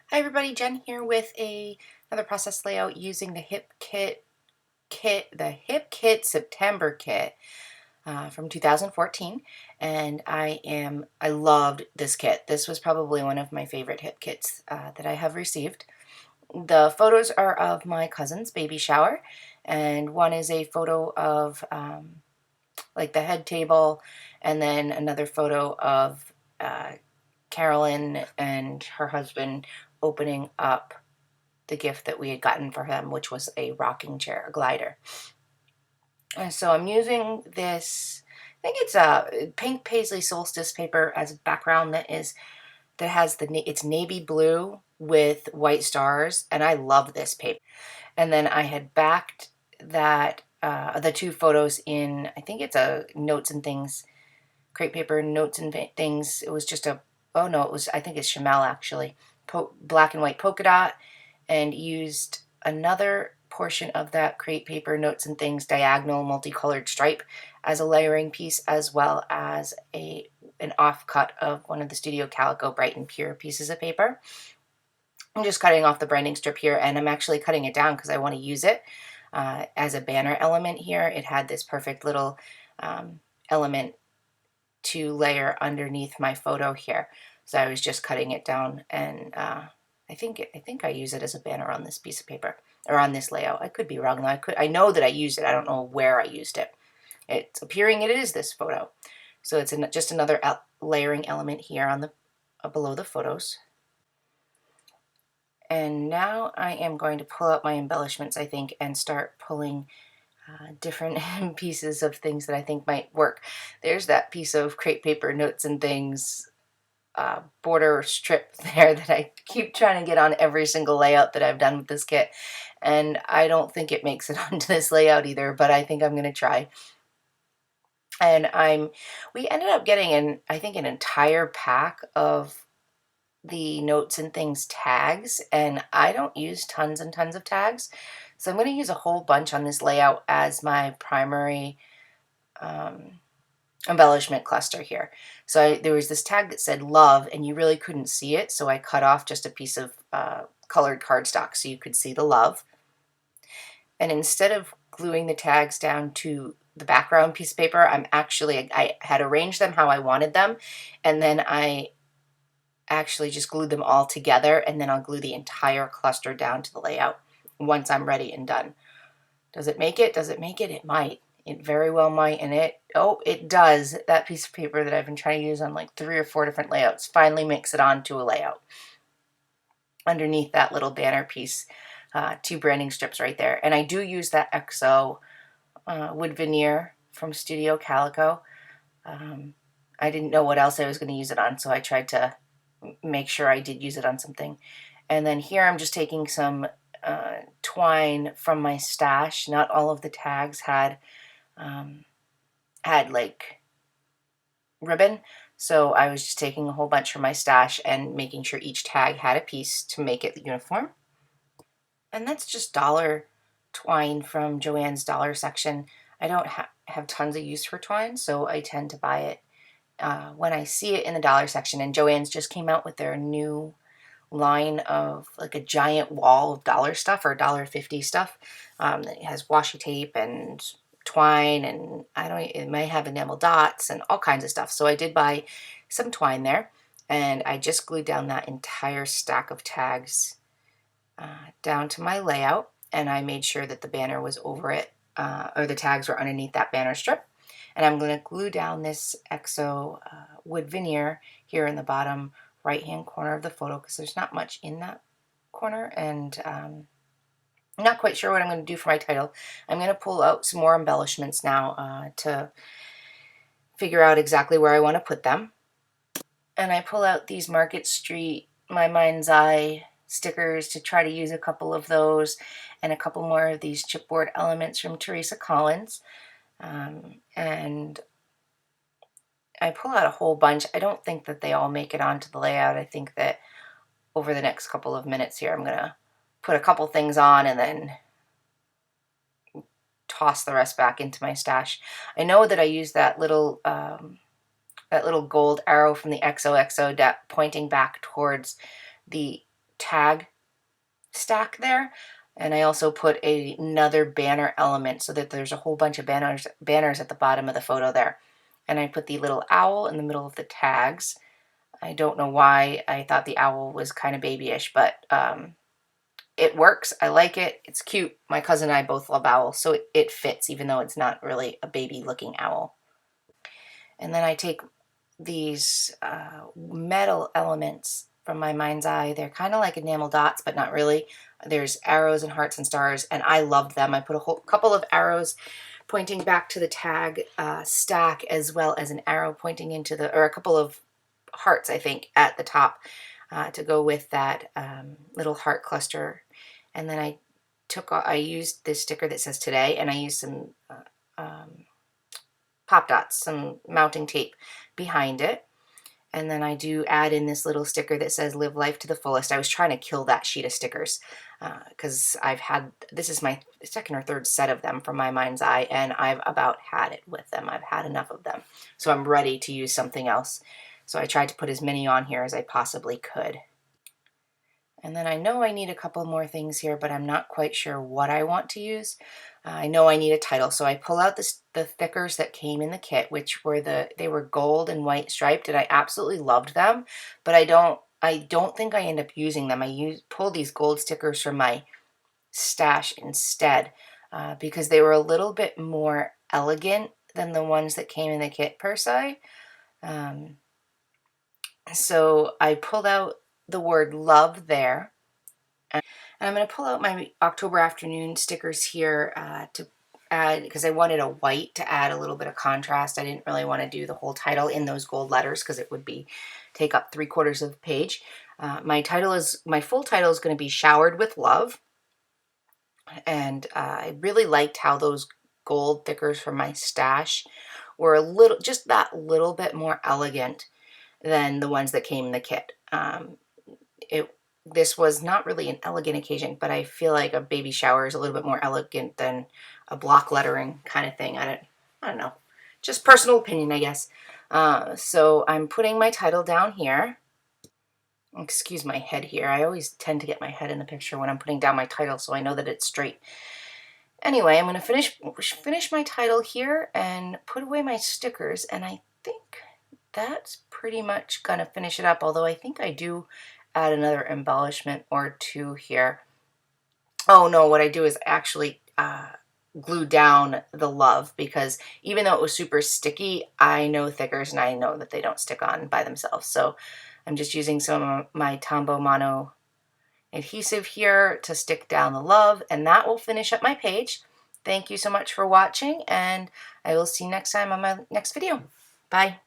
Hi everybody, Jen here with another process layout using the Hip Kit September kit from 2014, and I loved this kit. This was probably one of my favorite hip kits that I have received. The photos are of my cousin's baby shower, and one is a photo of like the head table, and then another photo of Carolyn and her husband opening up the gift that we had gotten for him, which was a rocking chair, a glider. And so I'm using this, I think it's a pink paisley solstice paper as a background that has it's navy blue with white stars, and I love this paper. And then I had backed that the two photos in, I think it's a notes and things, crepe paper, notes and things. It was just a, oh no, it was, I think it's Chamel actually, black and white polka dot, and used another portion of that crepe paper, notes and things, diagonal multicolored stripe as a layering piece, as well as an offcut of one of the Studio Calico Bright and Pure pieces of paper. I'm just cutting off the branding strip here, and I'm actually cutting it down because I want to use it as a banner element here. It had this perfect little element to layer underneath my photo here. So I was just cutting it down, and I think I use it as a banner on this piece of paper, or on this layout. I could be wrong though. I know that I used it. I don't know where I used it. It's appearing it is this photo. So it's just another layering element here on the below the photos. And now I am going to pull out my embellishments, I think, and start pulling different pieces of things that I think might work. There's that piece of crepe paper, notes and things, border strip there that I keep trying to get on every single layout that I've done with this kit, and I don't think it makes it onto this layout either, but I think I'm going to try. And we ended up getting I think an entire pack of the notes and things tags, and I don't use tons and tons of tags, so I'm going to use a whole bunch on this layout as my primary embellishment cluster here. So there was this tag that said love, and you really couldn't see it, so I cut off just a piece of colored cardstock so you could see the love. And instead of gluing the tags down to the background piece of paper, I had arranged them how I wanted them, and then I actually just glued them all together, and then I'll glue the entire cluster down to the layout once I'm ready and done. Does it make it? Does it make it? It might. It very well might, and it does. That piece of paper that I've been trying to use on like 3 or 4 different layouts finally makes it onto a layout. Underneath that little banner piece, 2 branding strips right there. And I do use that XO wood veneer from Studio Calico. I didn't know what else I was going to use it on, so I tried to make sure I did use it on something. And then here I'm just taking some twine from my stash. Not all of the tags had like ribbon, so I was just taking a whole bunch from my stash and making sure each tag had a piece to make it uniform. And that's just dollar twine from Joann's dollar section. I don't have tons of use for twine, so I tend to buy it when I see it in the dollar section. And Joann's just came out with their new line of like a giant wall of dollar stuff, or $1.50 stuff. It has washi tape and twine, and it might have enamel dots and all kinds of stuff. So I did buy some twine there, and I just glued down that entire stack of tags down to my layout, and I made sure that the banner was over it, or the tags were underneath that banner strip. And I'm going to glue down this XO wood veneer here in the bottom right hand corner of the photo, because there's not much in that corner, and I'm not quite sure what I'm going to do for my title. I'm going to pull out some more embellishments now to figure out exactly where I want to put them. And I pull out these Market Street My Mind's Eye stickers to try to use a couple of those, and a couple more of these chipboard elements from Teresa Collins. And I pull out a whole bunch. I don't think that they all make it onto the layout. I think that over the next couple of minutes here, I'm going to put a couple things on and then toss the rest back into my stash. I know that I used that little gold arrow from the XOXO deck pointing back towards the tag stack there. And I also put another banner element so that there's a whole bunch of banners at the bottom of the photo there. And I put the little owl in the middle of the tags. I don't know why I thought the owl was kind of babyish, but it works. I like it. It's cute. My cousin and I both love owls, so it fits, even though it's not really a baby-looking owl. And then I take these metal elements from my mind's eye. They're kind of like enamel dots, but not really. There's arrows and hearts and stars, and I loved them. I put a whole couple of arrows pointing back to the tag stack, as well as an arrow pointing into the, or a couple of hearts, I think, at the top to go with that little heart cluster. And then I used this sticker that says today, and I used some pop dots, some mounting tape behind it. And then I do add in this little sticker that says live life to the fullest. I was trying to kill that sheet of stickers because this is my second or third set of them from my mind's eye, and I've about had it with them. I've had enough of them. So I'm ready to use something else. So I tried to put as many on here as I possibly could. And then I know I need a couple more things here, but I'm not quite sure what I want to use. I know I need a title, so I pull out the thickers that came in the kit, which were they were gold and white striped, and I absolutely loved them. But I don't think I end up using them. Pulled these gold stickers from my stash instead because they were a little bit more elegant than the ones that came in the kit per se. So I pulled out the word love there. And I'm going to pull out my October afternoon stickers here to add, because I wanted a white to add a little bit of contrast. I didn't really want to do the whole title in those gold letters because it would take up 3/4 of the page. My full title is going to be Showered with Love. And I really liked how those gold thickers from my stash were just that little bit more elegant than the ones that came in the kit. This was not really an elegant occasion, but I feel like a baby shower is a little bit more elegant than a block lettering kind of thing. I don't know. Just personal opinion, I guess. So I'm putting my title down here. Excuse my head here. I always tend to get my head in the picture when I'm putting down my title, so I know that it's straight. Anyway, I'm going to finish my title here and put away my stickers, and I think that's pretty much going to finish it up, although I think I do add another embellishment or two here. Oh no, what I do is actually glue down the love, because even though it was super sticky, I know thickers and I know that they don't stick on by themselves. So I'm just using some of my Tombow Mono adhesive here to stick down the love, and that will finish up my page. Thank you so much for watching, and I will see you next time on my next video. Bye.